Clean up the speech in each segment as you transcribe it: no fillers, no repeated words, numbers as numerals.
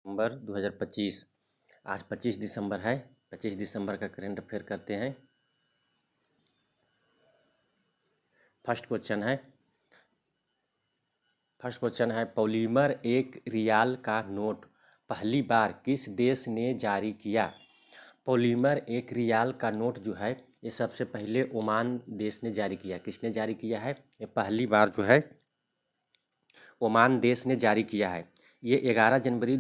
दिसंबर 2025। आज 25 दिसंबर है। 25 दिसंबर का करंट अफेयर करते हैं। फर्स्ट क्वेश्चन है पॉलीमर एक रियाल का नोट पहली बार किस देश ने जारी किया। पॉलीमर एक रियाल का नोट जो है ये सबसे पहले ओमान देश ने जारी किया। किसने जारी किया है? ये पहली बार जो है ओमान देश ने जारी किया है। ये 11 जनवरी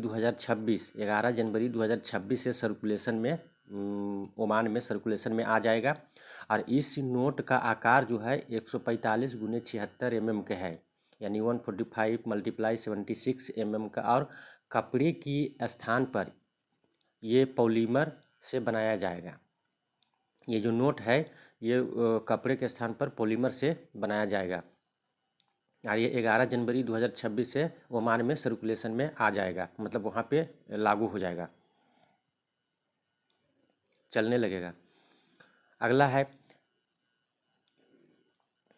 2026 से सर्कुलेशन में ओमान में सर्कुलेशन में आ जाएगा। और इस नोट का आकार जो है 145 गुने 76 mm का है, यानी 145 × 76 mm का। और कपड़े की स्थान पर ये पॉलीमर से बनाया जाएगा। ये जो नोट है ये कपड़े के स्थान पर पॉलीमर से बनाया जाएगा। और ये 11 जनवरी 2026 से ओमान में सर्कुलेशन में आ जाएगा, मतलब वहाँ पे लागू हो जाएगा, चलने लगेगा। अगला है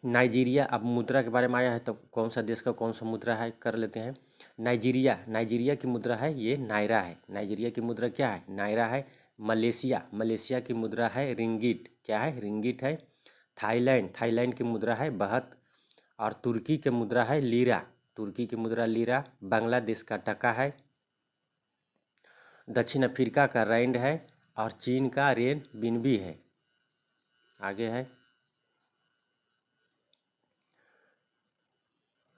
नाइजीरिया। अब मुद्रा के बारे में आया है तो कौन सा देश का कौन सा मुद्रा है कर लेते हैं। नाइजीरिया की मुद्रा है ये नायरा है। नाइजीरिया की मुद्रा क्या है? नायरा है। मलेशिया की मुद्रा है रिंगिट। क्या है? रिंगिट है। थाईलैंड की मुद्रा है बहत। और तुर्की की मुद्रा है लीरा। बांग्लादेश का टका है। दक्षिण अफ्रीका का रैंड है। और चीन का रेन बिनबी है। आगे है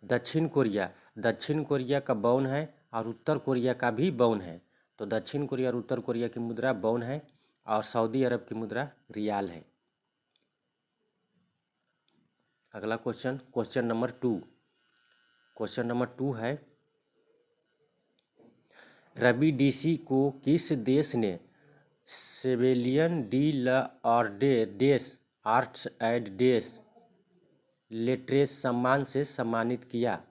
दक्षिण कोरिया का बावन है और उत्तर कोरिया का भी बावन है। तो दक्षिण कोरिया और उत्तर कोरिया की मुद्रा बावन है और सऊदी अरब की मुद्रा रियाल है। अगला क्वेश्चन नंबर टू है रवि डीसी को किस देश ने chevalier de l'ordre arts and des lettres सम्मान से सम्मानित किया।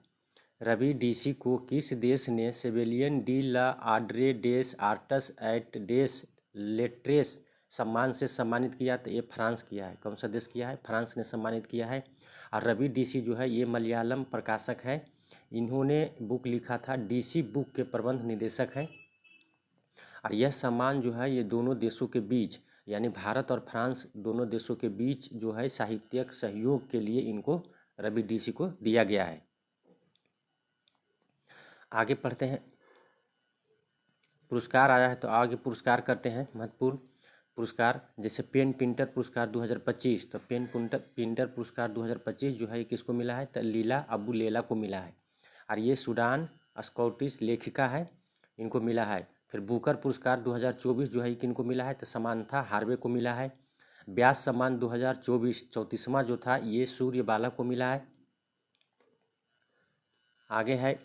रवि डीसी को किस देश ने chevalier de l'ordre arts and des lettres सम्मान से सम्मानित किया? तो ये फ्रांस किया है। कौन सा देश किया है? फ्रांस ने सम्मानित किया है। और रवि डीसी जो है ये मलयालम प्रकाशक है। इन्होंने बुक लिखा था, डीसी बुक के प्रबंध निदेशक हैं। और यह सम्मान जो है ये दोनों देशों के बीच, यानी भारत और फ्रांस दोनों देशों के बीच जो है साहित्यिक सहयोग के लिए इनको रवि डीसी को दिया गया है। आगे पढ़ते हैं। पुरस्कार आया है तो आगे पुरस्कार करते हैं। महत्वपूर्ण पुरस्कार जैसे पेन पिंटर पुरस्कार 2025। तो पेन पिंटर पुरस्कार 2025 जो है किसको मिला है? तो लीला अबू लेला को मिला है। और ये सूडान स्कॉटिश लेखिका है, इनको मिला है। फिर बुकर पुरस्कार 2024 जो है किनको मिला है? तो समांथा हार्वे को मिला है। व्यास सम्मान 2024 34वां जो था ये सूर्यबाला को मिला है। आगे है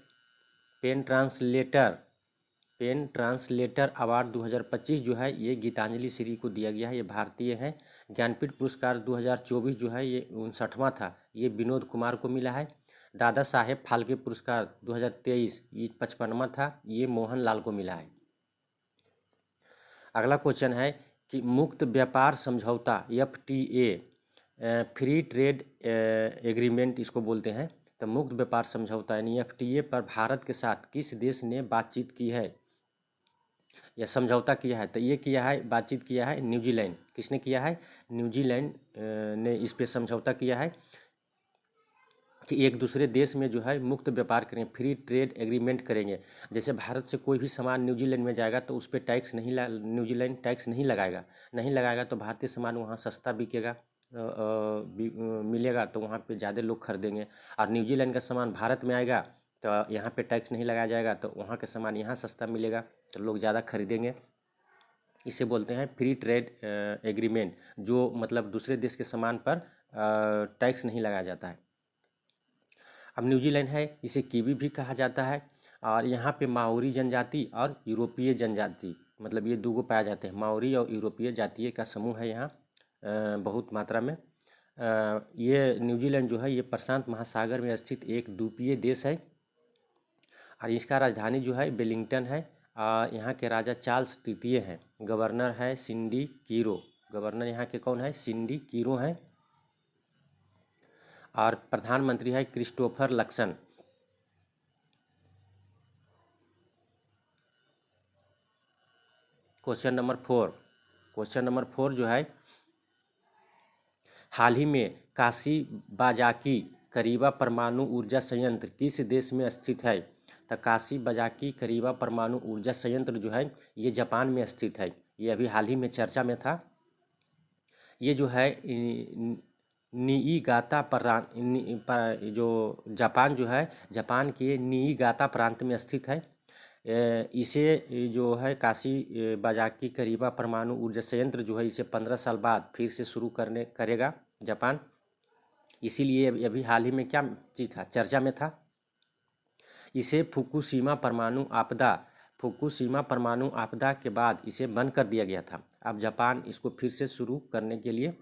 पेन ट्रांसलेटर अवार्ड 2025 जो है ये गीतांजलि श्री को दिया गया है, ये भारतीय है। ज्ञानपीठ पुरस्कार 2024 जो है ये 59वां था, ये विनोद कुमार को मिला है। दादा साहेब फाल्के पुरस्कार 2023 ये 55वां था, ये मोहन लाल को मिला है। अगला क्वेश्चन है कि मुक्त व्यापार समझौता FTA फ्री ट्रेड एग्रीमेंट इसको बोलते हैं। तो मुक्त व्यापार समझौता यानी FTA पर भारत के साथ किस देश ने बातचीत की है या समझौता किया है? तो ये किया है, बातचीत किया है न्यूजीलैंड। किसने किया है? न्यूजीलैंड ने इस पे समझौता किया है कि एक दूसरे देश में जो है मुक्त व्यापार करेंगे, फ्री ट्रेड एग्रीमेंट करेंगे। जैसे भारत से कोई भी सामान न्यूजीलैंड में जाएगा तो उस पर टैक्स न्यूजीलैंड टैक्स नहीं लगाएगा तो भारतीय सामान वहाँ सस्ता बिकेगा, मिलेगा, तो वहाँ पे ज़्यादा लोग खरीदेंगे। और न्यूजीलैंड का सामान भारत में आएगा तो यहाँ पे टैक्स नहीं लगाया जाएगा, तो वहाँ का सामान यहाँ सस्ता मिलेगा तो लोग ज़्यादा खरीदेंगे। इसे बोलते हैं फ्री ट्रेड एग्रीमेंट, जो मतलब दूसरे देश के सामान पर टैक्स नहीं लगाया जाता है। अब न्यूजीलैंड है, इसे कीवी भी कहा जाता है। और यहाँ पे माओरी जनजाति और यूरोपीय जनजाति, मतलब ये दो पाया जाते हैं। माओरी और यूरोपीय जातीय का समूह है यहाँ बहुत मात्रा में। ये न्यूजीलैंड जो है ये प्रशांत महासागर में स्थित एक द्वीपीय देश है और इसका राजधानी जो है वेलिंगटन है। यहाँ के राजा चार्ल्स तृतीय हैं। गवर्नर है सिंडी कीरो। गवर्नर यहाँ के कौन है? सिंडी कीरो हैं। और प्रधानमंत्री है क्रिस्टोफर लक्सन। क्वेश्चन नंबर 4 जो है, हाल ही में काशीबाजाकी करीबा परमाणु ऊर्जा संयंत्र किस देश में स्थित है? तो काशीबाजाकी करीबा परमाणु ऊर्जा संयंत्र जो है ये जापान में स्थित है। ये अभी हाल ही में चर्चा में था। ये जो है निईगाता जो जापान जो है, जापान के निईगाता प्रांत में स्थित है। इसे जो है काशीबाजाकी करीबा परमाणु ऊर्जा संयंत्र जो है इसे 15 साल बाद फिर से शुरू करेगा जापान। इसीलिए अभी हाल ही में क्या चीज़ था, चर्चा में था। इसे फुकुशिमा परमाणु आपदा के बाद इसे बंद कर दिया गया था। अब जापान इसको फिर से शुरू करने के लिए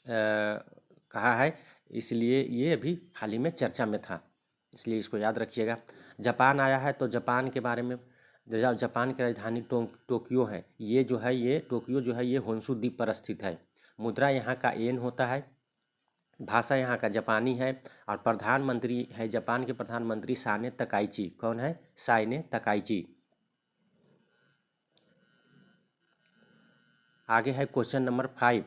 कहा है, इसलिए ये अभी हाल ही में चर्चा में था, इसलिए इसको याद रखिएगा। जापान आया है तो जापान के बारे में, जापान की राजधानी टोक्यो है। ये जो है ये टोक्यो जो है ये होन्शु द्वीप पर स्थित है। मुद्रा यहाँ का येन होता है। भाषा यहाँ का जापानी है। और प्रधानमंत्री है जापान के प्रधानमंत्री साने तकाइची। कौन है? Sanae Takaichi. आगे है क्वेश्चन नंबर 5।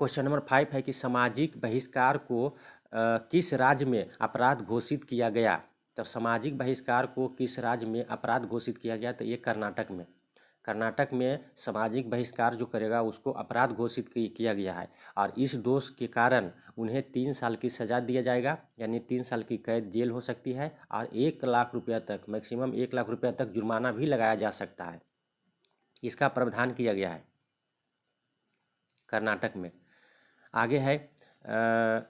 क्वेश्चन नंबर 5 है कि सामाजिक बहिष्कार को किस राज्य में अपराध घोषित किया गया? तो सामाजिक बहिष्कार को किस राज्य में अपराध घोषित किया गया? तो ये कर्नाटक में। कर्नाटक में सामाजिक बहिष्कार जो करेगा उसको अपराध घोषित किया गया है। और इस दोष के कारण उन्हें 3 साल की सज़ा दिया जाएगा, यानी 3 साल की कैद, जेल हो सकती है और 1 लाख रुपया तक, मैक्सिमम 1 लाख रुपया तक जुर्माना भी लगाया जा सकता है। इसका प्रावधान किया गया है कर्नाटक में। आगे है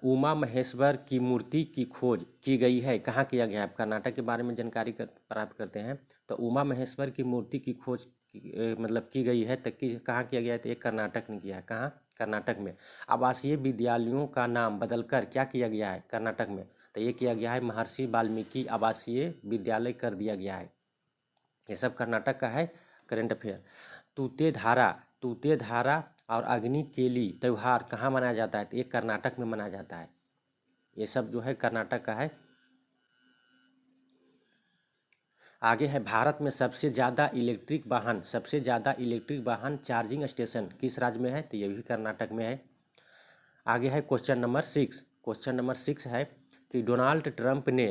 उमा महेश्वर की मूर्ति की खोज की गई है। कहाँ किया गया है? कर्नाटक के बारे में जानकारी प्राप्त करते हैं। तो उमा महेश्वर की मूर्ति की खोज मतलब की गई है, तो कहाँ किया गया है? तो ये कर्नाटक ने किया है। कहाँ? कर्नाटक में। आवासीय विद्यालयों का नाम बदलकर क्या किया गया है कर्नाटक में? तो ये किया गया है महर्षि वाल्मीकि आवासीय विद्यालय कर दिया गया है। ये सब कर्नाटक का है करंट अफेयर। तूते धारा और अग्नि केली त्यौहार कहाँ मनाया जाता है? तो ये कर्नाटक में मनाया जाता है। ये सब जो है कर्नाटक का है। आगे है भारत में सबसे ज़्यादा इलेक्ट्रिक वाहन चार्जिंग स्टेशन किस राज्य में है? तो ये भी कर्नाटक में है। आगे है क्वेश्चन नंबर 6। क्वेश्चन नंबर 6 है कि डोनाल्ड ट्रंप ने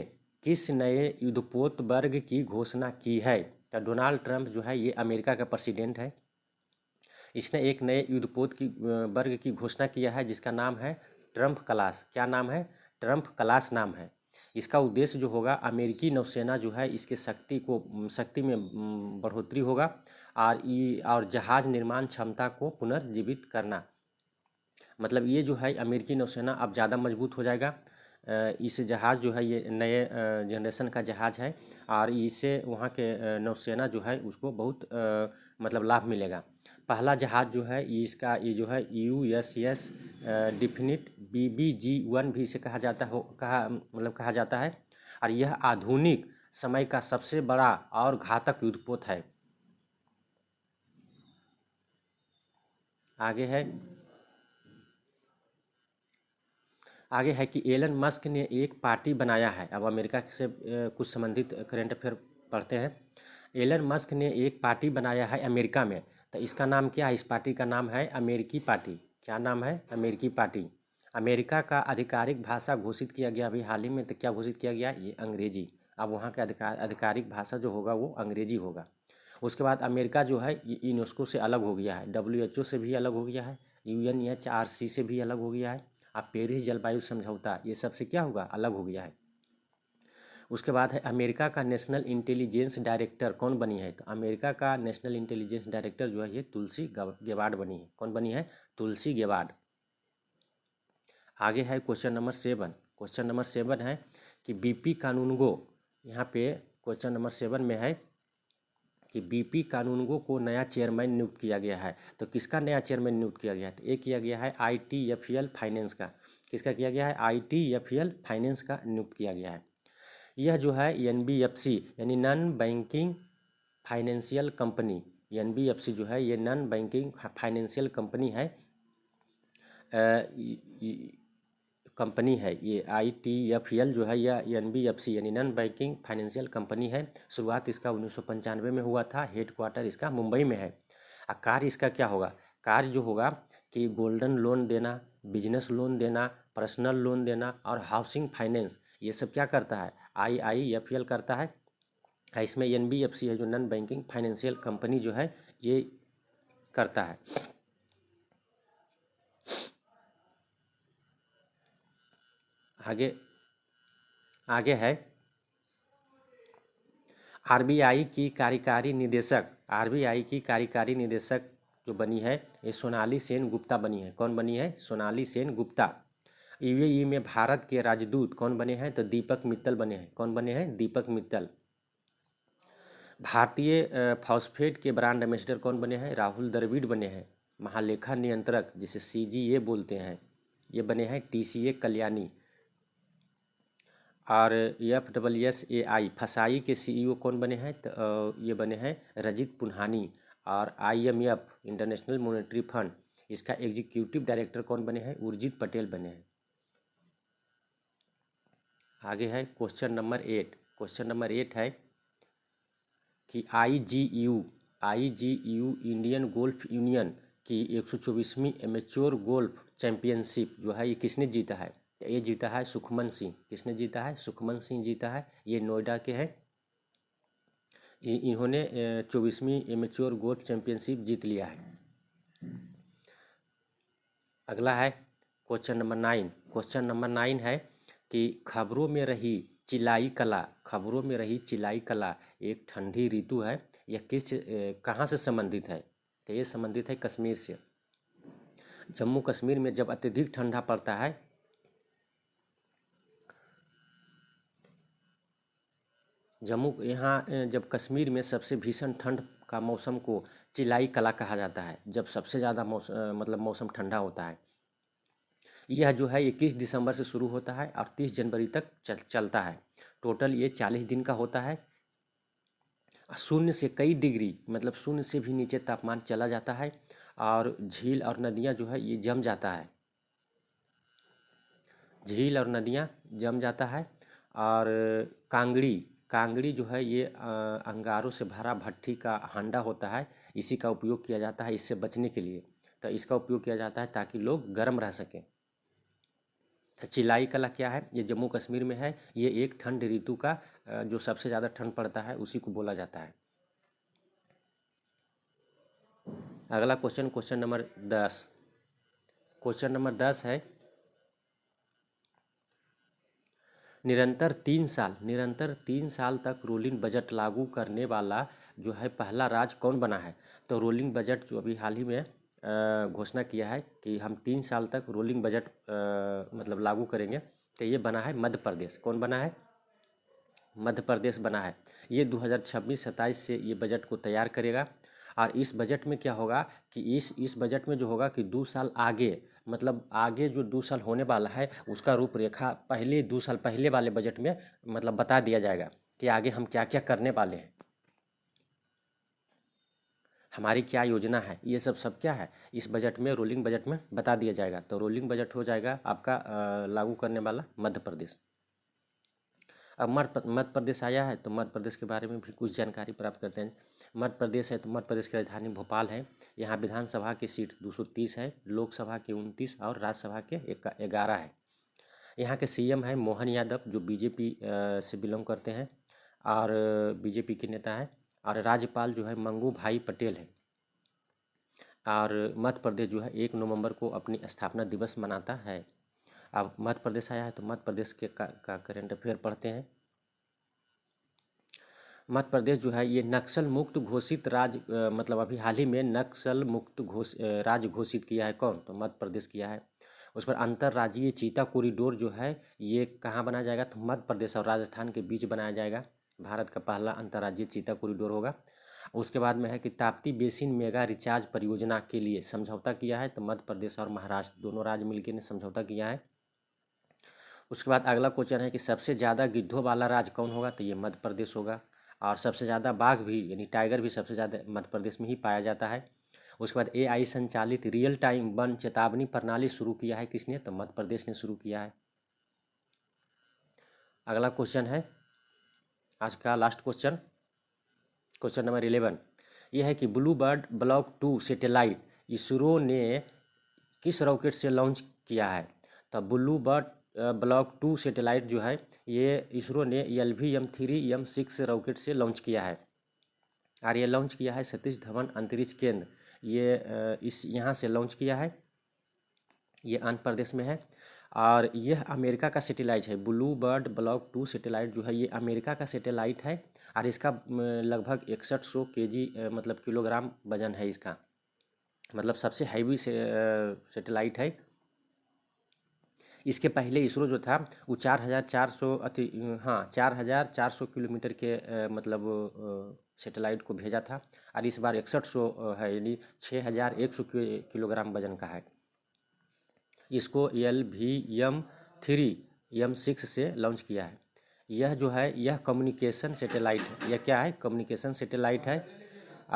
किस नए युद्धपोत वर्ग की घोषणा की है? तो डोनाल्ड ट्रंप जो है ये अमेरिका का प्रेसिडेंट है। इसने एक नए युद्धपोत की वर्ग की घोषणा किया है जिसका नाम है ट्रंप क्लास। क्या नाम है? ट्रंप क्लास नाम है। इसका उद्देश्य जो होगा, अमेरिकी नौसेना जो है इसके शक्ति में बढ़ोतरी होगा और जहाज निर्माण क्षमता को पुनर्जीवित करना। मतलब ये जो है अमेरिकी नौसेना अब ज़्यादा मजबूत हो जाएगा। इस जहाज़ जो है ये नए जनरेशन का जहाज़ है और इससे वहाँ के नौसेना जो है उसको बहुत मतलब लाभ मिलेगा। पहला जहाज़ जो है ये जो है USS डिफिनिट BBG-1 भी इसे कहा जाता है। और यह आधुनिक समय का सबसे बड़ा और घातक युद्धपोत है। आगे है कि एलन मस्क ने एक पार्टी बनाया है। अब अमेरिका से कुछ संबंधित करंट अफेयर पढ़ते हैं। एलन मस्क ने एक पार्टी बनाया है अमेरिका में, तो इसका नाम क्या है? इस पार्टी का नाम है अमेरिकी पार्टी। क्या नाम है? अमेरिकी पार्टी। अमेरिका का आधिकारिक भाषा घोषित किया गया अभी हाल ही में, तो क्या घोषित किया गया? ये अंग्रेजी। अब वहाँ का आधिकारिक भाषा जो होगा वो अंग्रेजी होगा। उसके बाद अमेरिका जो है ये यूनेस्को से अलग हो गया है, WHO से भी अलग हो गया है, UNHRC से भी अलग हो गया है। अब पेरिस जलवायु समझौता ये सबसे क्या होगा? अलग हो गया है। उसके बाद है अमेरिका का नेशनल इंटेलिजेंस डायरेक्टर कौन बनी है? तो अमेरिका का नेशनल इंटेलिजेंस डायरेक्टर जो है ये तुलसी गेबार्ड बनी है। कौन बनी है? तुलसी गेबार्ड। आगे है क्वेश्चन नंबर 7। क्वेश्चन नंबर 7 है कि BP कानूनगो, यहाँ पे क्वेश्चन नंबर 7 में है कि BP कानूनगो को नया चेयरमैन नियुक्त किया गया है। तो किसका नया चेयरमैन नियुक्त किया गया है? तो एक किया गया है ITFL फाइनेंस का। किसका किया गया है? ITFL फाइनेंस का नियुक्त किया गया है। यह जो है NBFC यानी non banking financial company, NBFC जो है ये नॉन बैंकिंग फाइनेंशियल कंपनी है। कंपनी है ये ITFL जो है, यह NBFC यानी नॉन बैंकिंग फाइनेंशियल कंपनी है। शुरुआत इसका 1995 में हुआ था। हेडक्वार्टर इसका मुंबई में है। कार्य इसका क्या होगा? कार्य जो होगा कि गोल्डन लोन देना, बिजनेस लोन देना, पर्सनल लोन देना और हाउसिंग फाइनेंस, ये सब क्या करता है? IIFL करता है। इसमें NBFC है जो नॉन बैंकिंग फाइनेंशियल कंपनी जो है ये करता है। आगे आगे है RBI की कार्यकारी निदेशक। RBI की कार्यकारी निदेशक जो बनी है ये सोनाली सेन गुप्ता बनी है। कौन बनी है? सोनाली सेन गुप्ता। UAE में भारत के राजदूत कौन बने हैं? तो दीपक मित्तल बने हैं। कौन बने हैं? दीपक मित्तल। भारतीय फॉस्फेट के ब्रांड एम्बेसडर कौन बने हैं? राहुल द्रविड़ बने हैं। महालेखा नियंत्रक जिसे CGA बोलते हैं ये बने हैं TCA कल्याणी। और FSSAI फसाई के CEO कौन बने हैं? तो ये बने हैं रजित पुन्हानी। और IMF इंटरनेशनल मॉनेटरी फंड इसका एग्जीक्यूटिव डायरेक्टर कौन बने हैं? उर्जित पटेल बने हैं। आगे है क्वेश्चन नंबर 8। क्वेश्चन नंबर 8 है कि IGU इंडियन गोल्फ यूनियन की 124वीं एमेच्योर गोल्फ चैंपियनशिप जो है ये किसने जीता है? ये जीता है सुखमन सिंह। किसने जीता है? सुखमन सिंह जीता है। ये नोएडा के हैं। इन्होंने 24वीं एमेच्योर गोल्फ चैंपियनशिप जीत लिया है। अगला है क्वेश्चन नंबर 9। क्वेश्चन नंबर 9 है कि खबरों में रही चिलाई कला, खबरों में रही चिलाई कला एक ठंडी ऋतु है। यह कहाँ से संबंधित है? तो ये संबंधित है कश्मीर से। जम्मू कश्मीर में जब अत्यधिक ठंडा पड़ता है, जब कश्मीर में सबसे भीषण ठंड का मौसम को चिलाई कला कहा जाता है, जब सबसे ज़्यादा मौसम ठंडा होता है। यह जो है 21 दिसंबर से शुरू होता है और 30 जनवरी तक चलता है। टोटल ये 40 दिन का होता है। शून्य से कई डिग्री मतलब शून्य से भी नीचे तापमान चला जाता है और झील और नदियाँ जो है ये जम जाता है। झील और नदियाँ जम जाता है। और कांगड़ी जो है ये अंगारों से भरा भट्ठी का हांडा होता है। इसी का उपयोग किया जाता है इससे बचने के लिए। तो इसका उपयोग किया जाता है ताकि लोग गर्म रह सकें। तो चिलाई कला क्या है? ये जम्मू कश्मीर में है। ये एक ठंड ऋतु का जो सबसे ज़्यादा ठंड पड़ता है उसी को बोला जाता है। अगला क्वेश्चन नंबर 10। क्वेश्चन नंबर 10 है निरंतर 3 साल तक रोलिंग बजट लागू करने वाला जो है पहला राज्य कौन बना है? तो रोलिंग बजट जो अभी हाल ही में घोषणा किया है कि हम 3 साल तक रोलिंग बजट मतलब लागू करेंगे, तो ये बना है मध्य प्रदेश। कौन बना है? मध्य प्रदेश बना है। ये 2026-27 से ये बजट को तैयार करेगा। और इस बजट में क्या होगा कि इस बजट में जो होगा कि 2 साल आगे मतलब आगे जो 2 साल होने वाला है उसका रूपरेखा पहले 2 साल पहले वाले बजट में मतलब बता दिया जाएगा कि आगे हम क्या क्या करने वाले हैं, हमारी क्या योजना है। ये सब क्या है इस बजट में, रोलिंग बजट में बता दिया जाएगा। तो रोलिंग बजट हो जाएगा आपका लागू करने वाला मध्य प्रदेश। अब मध्य प्रदेश आया है तो मध्य प्रदेश के बारे में भी कुछ जानकारी प्राप्त करते हैं। मध्य प्रदेश है तो मध्य प्रदेश की राजधानी भोपाल है। यहाँ विधानसभा की सीट 230 है, लोकसभा के 29 और राज्यसभा के 11 है। यहाँ के CM है मोहन यादव जो BJP से बिलोंग करते हैं और BJP के नेता हैं। और राज्यपाल जो है मंगू भाई पटेल है। और मध्य प्रदेश जो है 1 नवंबर को अपनी स्थापना दिवस मनाता है। अब मध्य प्रदेश आया है तो मध्य प्रदेश के का करंट अफेयर पढ़ते हैं। मध्य प्रदेश जो है ये नक्सल मुक्त घोषित राज्य मतलब अभी हाल ही में नक्सल मुक्त राज्य घोषित किया है। कौन? तो मध्य प्रदेश किया है। उस पर अंतर्राज्यीय चीता कॉरिडोर जो है ये कहाँ बनाया जाएगा? तो मध्य प्रदेश और राजस्थान के बीच बनाया जाएगा। भारत का पहला अंतर्राज्यीय चीता कॉरिडोर होगा। उसके बाद में है कि ताप्ती बेसिन मेगा रिचार्ज परियोजना के लिए समझौता किया है। तो मध्य प्रदेश और महाराष्ट्र दोनों राज्य मिलकर ने समझौता किया है। उसके बाद अगला क्वेश्चन है कि सबसे ज़्यादा गिद्धों वाला राज्य कौन होगा? तो ये मध्य प्रदेश होगा। और सबसे ज़्यादा बाघ भी यानी टाइगर भी सबसे ज़्यादा मध्य प्रदेश में ही पाया जाता है। उसके बाद AI संचालित रियल टाइम वन चेतावनी प्रणाली शुरू किया है किसने? तो मध्य प्रदेश ने शुरू किया है। अगला क्वेश्चन है आज का लास्ट क्वेश्चन, क्वेश्चन नंबर 11। यह है कि blue bird block 2 satellite ISRO ने किस रॉकेट से लॉन्च किया है? तो ब्लू बर्ड ब्लॉक 2 सैटेलाइट जो है ये इसरो ने LVM-3M6 रॉकेट से लॉन्च किया है और ये लॉन्च किया है सतीश धवन अंतरिक्ष केंद्र, ये इस यहाँ से लॉन्च किया है, ये आंध्र प्रदेश में है। और यह अमेरिका का सैटेलाइट है। ब्लू बर्ड ब्लॉक 2 सैटेलाइट जो है ये अमेरिका का सैटेलाइट है और इसका लगभग 6100 केजी मतलब किलोग्राम वजन है इसका, मतलब सबसे हैवी सैटेलाइट है। इसके पहले इसरो जो था वो 4400 किलोमीटर के मतलब सैटेलाइट को भेजा था और इस बार 6100 है, यानी 6100 किलोग्राम वजन का है। इसको LVM-3M6 से लॉन्च किया है। यह जो है यह कम्युनिकेशन सैटेलाइट है। यह क्या है? कम्युनिकेशन सैटेलाइट है।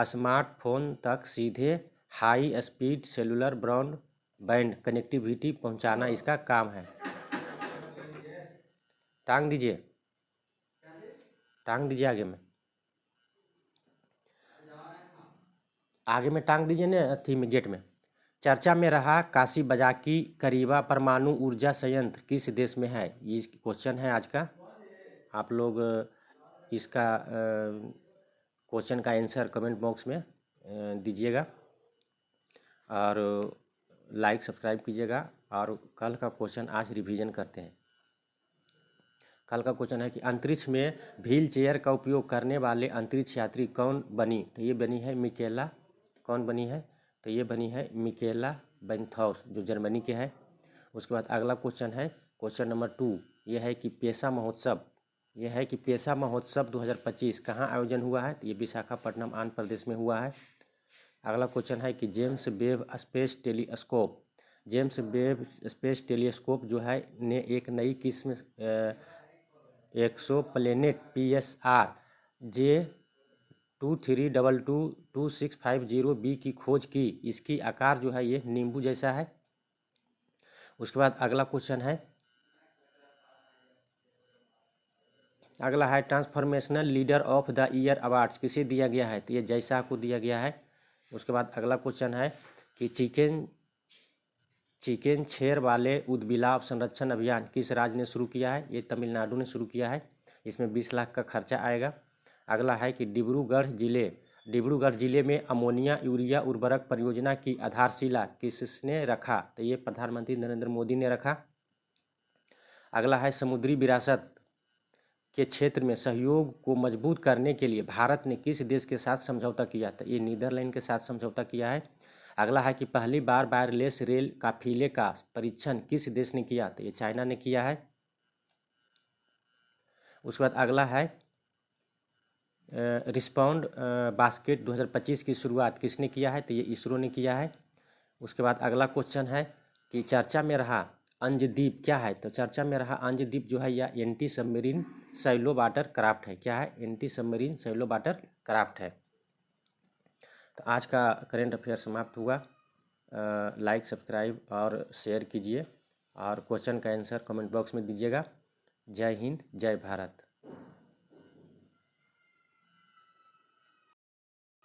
स्मार्टफोन तक सीधे high speed cellular broadband connectivity पहुंचाना इसका काम है। टांग दीजिए, टांग दीजिए आगे में टांग दीजिए ना, अथी में गेट में। चर्चा में रहा काशीबजाकी करीबा परमाणु ऊर्जा संयंत्र किस देश में है? ये क्वेश्चन है आज का। आप लोग इसका क्वेश्चन का आंसर कमेंट बॉक्स में दीजिएगा और लाइक सब्सक्राइब कीजिएगा। और कल का क्वेश्चन आज रिवीजन करते हैं। कल का क्वेश्चन है कि अंतरिक्ष में व्हील चेयर का उपयोग करने वाले अंतरिक्ष यात्री कौन बनी? तो ये बनी है मिकेला। कौन बनी है? तो ये बनी है मिकेला बेंथौर जो जर्मनी के है। उसके बाद अगला क्वेश्चन है क्वेश्चन नंबर 2। यह है कि पेशा महोत्सव 2025 कहाँ आयोजन हुआ है? तो ये विशाखापट्टनम आंध्र प्रदेश में हुआ है। अगला क्वेश्चन है कि जेम्स वेब स्पेस टेलीस्कोप जो है ने एक नई किस्म एक्सोप्लैनेट PSR J23222650b की खोज की। इसकी आकार जो है ये नींबू जैसा है। उसके बाद अगला क्वेश्चन है, अगला है transformational leader of the year awards किसे दिया गया है? तो ये जयशाह को दिया गया है। उसके बाद अगला क्वेश्चन है कि चिकेन छेर वाले उद्बिलाव संरक्षण अभियान किस राज्य ने शुरू किया है? ये तमिलनाडु ने शुरू किया है। इसमें 20 लाख का खर्चा आएगा। अगला है कि डिब्रूगढ़ जिले में अमोनिया यूरिया उर्वरक परियोजना की आधारशिला किसने रखा? तो ये प्रधानमंत्री नरेंद्र मोदी ने रखा। अगला है समुद्री विरासत के क्षेत्र में सहयोग को मजबूत करने के लिए भारत ने किस देश के साथ समझौता किया? तो ये नीदरलैंड के साथ समझौता किया है। अगला है कि पहली बार वायरलेस रेल काफिले का परीक्षण किस देश ने किया? तो ये चाइना ने किया है। उसके बाद अगला है रिस्पॉन्ड बास्केट 2025 की शुरुआत किसने किया है? तो ये इसरो ने किया है। उसके बाद अगला क्वेश्चन है कि चर्चा में रहा अंजदीप क्या है? तो चर्चा में रहा अंजदीप जो है यह anti submarine shallow water craft है। क्या है? Anti submarine shallow water craft है। तो आज का करेंट अफेयर समाप्त हुआ। लाइक सब्सक्राइब और शेयर कीजिए और क्वेश्चन का आंसर कमेंट बॉक्स में दीजिएगा। जय हिंद, जय भारत।